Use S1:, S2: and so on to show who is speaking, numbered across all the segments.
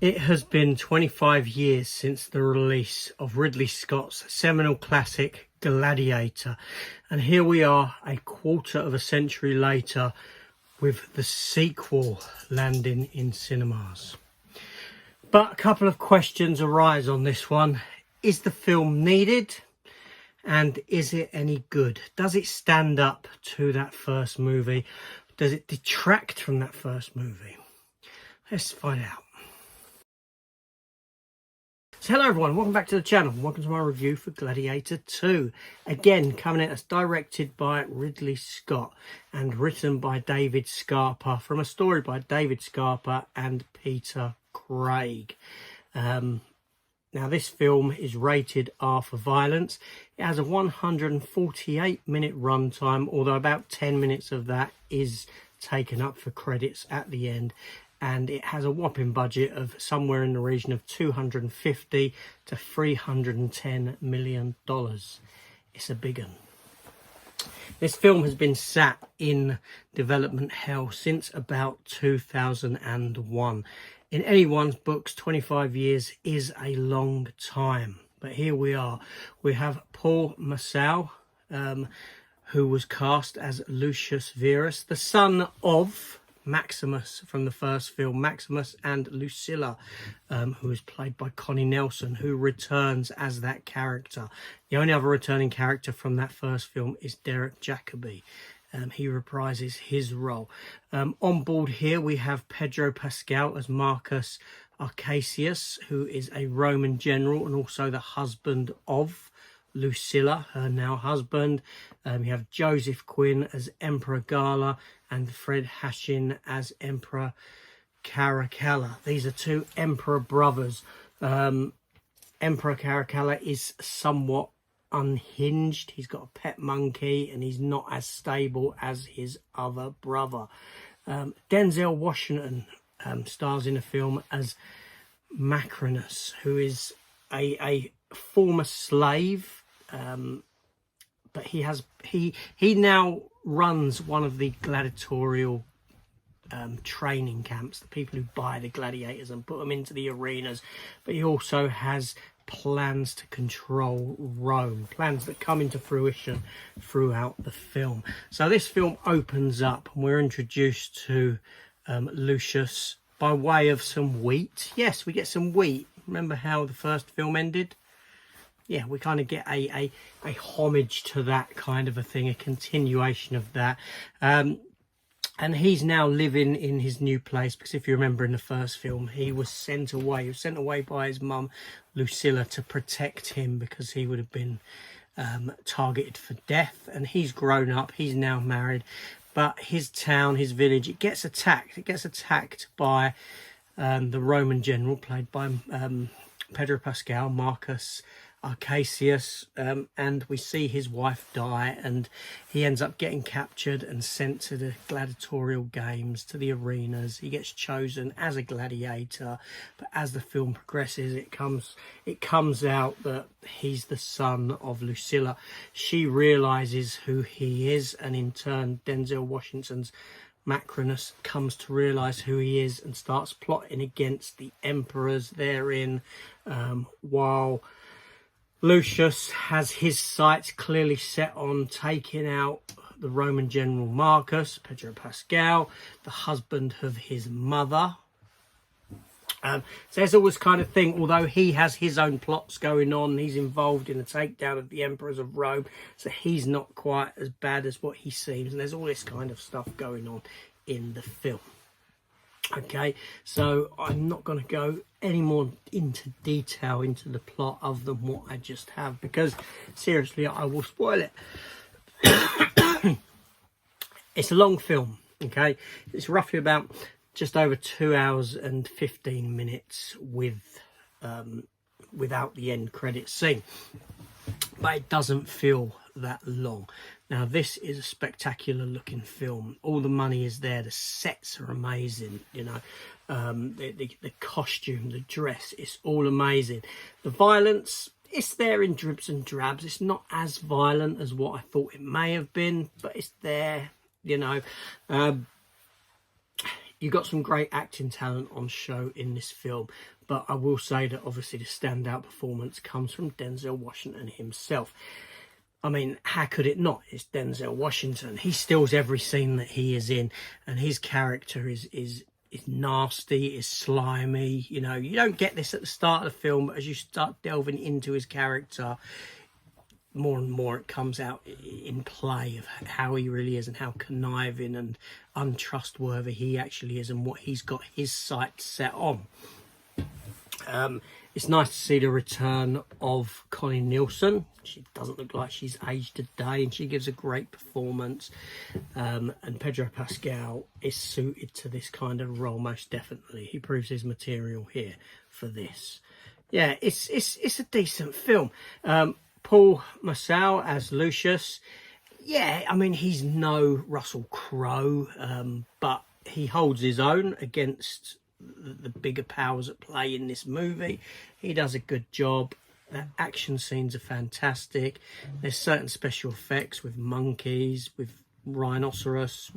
S1: It has been 25 years since the release of Ridley Scott's seminal classic Gladiator, and here we are a quarter of a century later with the sequel landing in cinemas. But a couple of questions arise on this one. Is the film needed? And is it any good? Does it stand up to that first movie? Does it detract from that first movie? Let's find out. So hello everyone, welcome back to the channel. Welcome to my review for Gladiator 2. Again, coming at us directed by Ridley Scott and written by David Scarpa, from a story by David Scarpa and Peter Craig. Now this film is rated R for violence. It has a 148-minute runtime, although about 10 minutes of that is taken up for credits at the end. And it has a whopping budget of somewhere in the region of $250 to $310 million. It's a big one. This film has been sat in development hell since about 2001. In anyone's books, 25 years is a long time. But here we are. We have Paul Mescal, who was cast as Lucius Verus, the son of Maximus from the first film, Maximus and Lucilla, who is played by Connie Nelson, who returns as that character. The only other returning character from that first film is Derek Jacobi. He reprises his role. On board here we have Pedro Pascal as Marcus Arcasius, who is a Roman general and also the husband of Lucilla, her now husband. You have Joseph Quinn as Emperor Gala and Fred Hashin as Emperor Caracalla. These are two emperor brothers. Emperor Caracalla is somewhat unhinged. He's got a pet monkey and he's not as stable as his other brother. Denzel Washington stars in a film as Macrinus, who is a former slave, but he now runs one of the gladiatorial training camps, the people who buy the gladiators and put them into the arenas. But he also has plans to control Rome, plans that come into fruition throughout the film. So this film opens up and we're introduced to Lucius by way of some wheat. Yes, we get some wheat. Remember how the first film ended? Yeah, we kind of get a homage to that kind of a thing, a continuation of that. And he's now living in his new place because if you remember in the first film, he was sent away. He was sent away by his mum, Lucilla, to protect him because he would have been targeted for death. And he's grown up. He's now married. But his town, his village, it gets attacked. It gets attacked by the Roman general played by Pedro Pascal, Marcus Arcasius, and we see his wife die, and he ends up getting captured and sent to the gladiatorial games, to the arenas. He gets chosen as a gladiator, but as the film progresses, it comes out that he's the son of Lucilla. She realizes who he is, and in turn Denzel Washington's Macrinus comes to realize who he is and starts plotting against the emperors therein, while Lucius has his sights clearly set on taking out the Roman general Marcus, Pedro Pascal, the husband of his mother. So there's always kind of thing, although he has his own plots going on, he's involved in the takedown of the emperors of Rome, so he's not quite as bad as what he seems, and there's all this kind of stuff going on in the film. Okay, so I'm not going to go any more into detail into the plot other than what I just have, because seriously I will spoil it. It's a long film, okay? It's roughly about just over 2 hours and 15 minutes with without the end credits scene, but it doesn't feel that long. Now this is a spectacular looking film. All the money is there, the sets are amazing, you know, the costume, the dress, it's all amazing. The violence, it's there in dribs and drabs. It's not as violent as what I thought it may have been, but it's there, you know. You got some great acting talent on show in this film, but I will say that obviously the standout performance comes from Denzel Washington himself. I mean, how could it not? It's Denzel Washington. He steals every scene that he is in, and his character is nasty, is slimy. You know, you don't get this at the start of the film, but as you start delving into his character, more and more it comes out in play of how he really is and how conniving and untrustworthy he actually is and what he's got his sights set on. It's nice to see the return of Connie Nielsen. She doesn't look like she's aged a day, and she gives a great performance. And Pedro Pascal is suited to this kind of role, most definitely. He proves his material here for this. Yeah, it's a decent film. Paul Mescal as Lucius. Yeah, I mean, he's no Russell Crowe, but he holds his own against the bigger powers at play in this movie. He does a good job. The action scenes are fantastic. There's certain special effects with monkeys, with rhinoceros,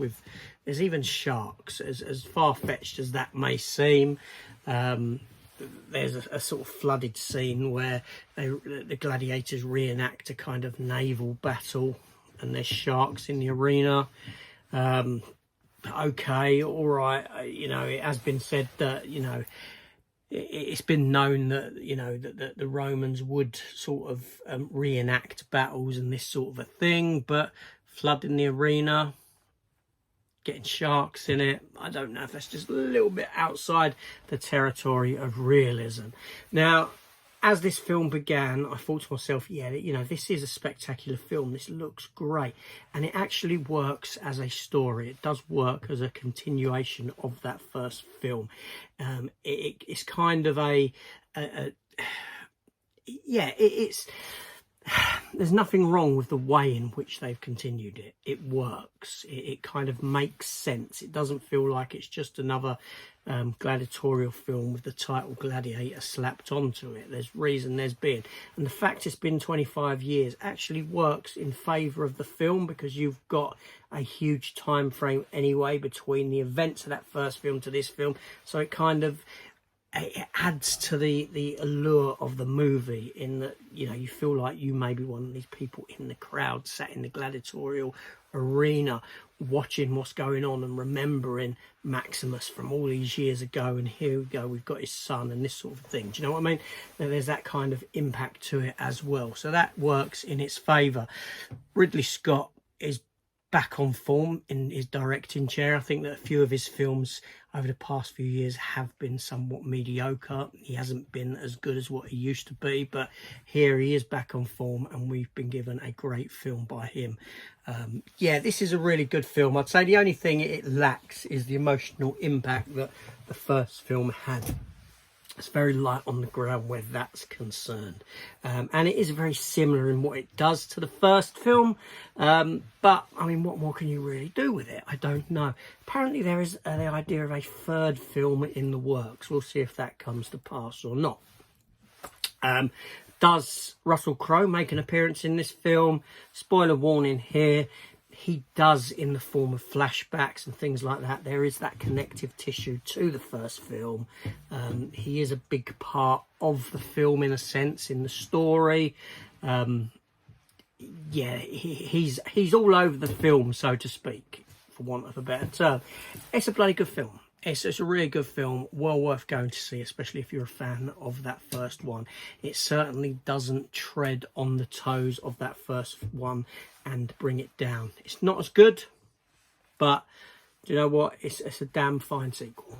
S1: there's even sharks. As far-fetched as that may seem, there's a sort of flooded scene where the gladiators reenact a kind of naval battle, and there's sharks in the arena. Okay, all right, you know, it has been said that, you know, it's been known that, you know, that the Romans would sort of reenact battles and this sort of a thing, but flooding the arena, getting sharks in it, I don't know if that's just a little bit outside the territory of realism. Now, as this film began, I thought to myself, yeah, you know, this is a spectacular film. This looks great. And it actually works as a story. It does work as a continuation of that first film. It's kind of there's nothing wrong with the way in which they've continued it. It works. It kind of makes sense. It doesn't feel like it's just another gladiatorial film with the title Gladiator slapped onto it. There's reason, there's been. And the fact it's been 25 years actually works in favour of the film, because you've got a huge time frame anyway between the events of that first film to this film. So it kind of it adds to the allure of the movie, in that, you know, you feel like you may be one of these people in the crowd sat in the gladiatorial arena watching what's going on and remembering Maximus from all these years ago, and here we go, we've got his son and this sort of thing. Do you know what I mean? There's that kind of impact to it as well, so that works in its favour. Ridley Scott is back on form in his directing chair. I think that a few of his films over the past few years have been somewhat mediocre. He hasn't been as good as what he used to be, but here he is back on form, and we've been given a great film by him. Yeah, this is a really good film. I'd say the only thing it lacks is the emotional impact that the first film had. It's very light on the ground where that's concerned, and it is very similar in what it does to the first film, but I mean, what more can you really do with it? I don't know. Apparently there is the idea of a third film in the works. We'll see if that comes to pass or not. Does Russell Crowe make an appearance in this film? Spoiler warning here. He does, in the form of flashbacks and things like that. There is that connective tissue to the first film. He is a big part of the film, in a sense, in the story. Yeah, he's all over the film, so to speak, for want of a better term. It's a bloody good film. It's a really good film, well worth going to see, especially if you're a fan of that first one. It certainly doesn't tread on the toes of that first one and bring it down. It's not as good, but do you know what? It's a damn fine sequel.